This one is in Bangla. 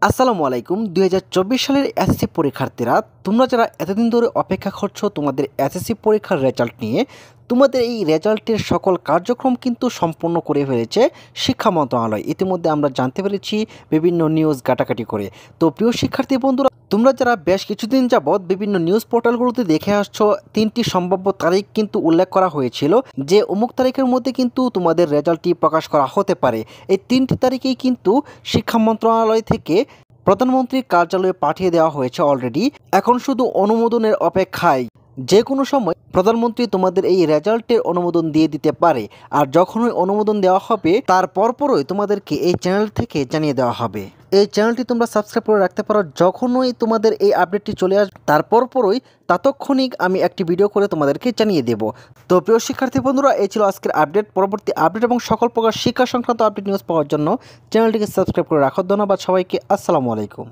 আসসালামু আলাইকুম। ২০২৪ সালের এসএসসি পরীক্ষার্থীরা, তোমরা যারা এতদিন ধরে অপেক্ষা করছো তোমাদের এসএসসি পরীক্ষার রেজাল্ট নিয়ে, তোমাদের এই রেজাল্টের সকল কার্যক্রম কিন্তু সম্পন্ন করে ফেলেছে শিক্ষা মন্ত্রণালয়। ইতিমধ্যে আমরা জানতে পেরেছি বিভিন্ন নিউজ ঘাটাঘাটি করে। তো প্রিয় শিক্ষার্থী বন্ধুরা, তোমরা যারা বেশ কিছুদিন যাবৎ বিভিন্ন নিউজ পোর্টালগুলোতে দেখে আসছো, 3টি সম্ভাব্য তারিখ কিন্তু উল্লেখ করা হয়েছিল যে অমুক তারিখের মধ্যে কিন্তু তোমাদের রেজাল্টটি প্রকাশ করা হতে পারে। এই 3টি তারিখেই কিন্তু শিক্ষা মন্ত্রণালয় থেকে প্রধানমন্ত্রীর কার্যালয়ে পাঠিয়ে দেওয়া হয়েছে অলরেডি। এখন শুধু অনুমোদনের অপেক্ষায়। যে কোনো সময় প্রধানমন্ত্রী তোমাদের এই রেজাল্টের অনুমোদন দিয়ে দিতে পারে। আর যখনই অনুমোদন দেওয়া হবে তার পরপরই তোমাদেরকে এই চ্যানেল থেকে জানিয়ে দেওয়া হবে। এই চ্যানেলটি তোমরা সাবস্ক্রাইব করে রাখতে পারো। যখনই তোমাদের এই আপডেটটি চলে আসবে তার পরপরই তাৎক্ষণিক আমি একটি ভিডিও করে তোমাদেরকে জানিয়ে দেব। তো প্রিয় শিক্ষার্থী বন্ধুরা, এই ছিল আজকের আপডেট। পরবর্তী আপডেট এবং সকল প্রকার শিক্ষা সংক্রান্ত আপডেট নিউজ পাওয়ার জন্য চ্যানেলটিকে সাবস্ক্রাইব করে রাখো। ধন্যবাদ সবাইকে। আসসালামু আলাইকুম।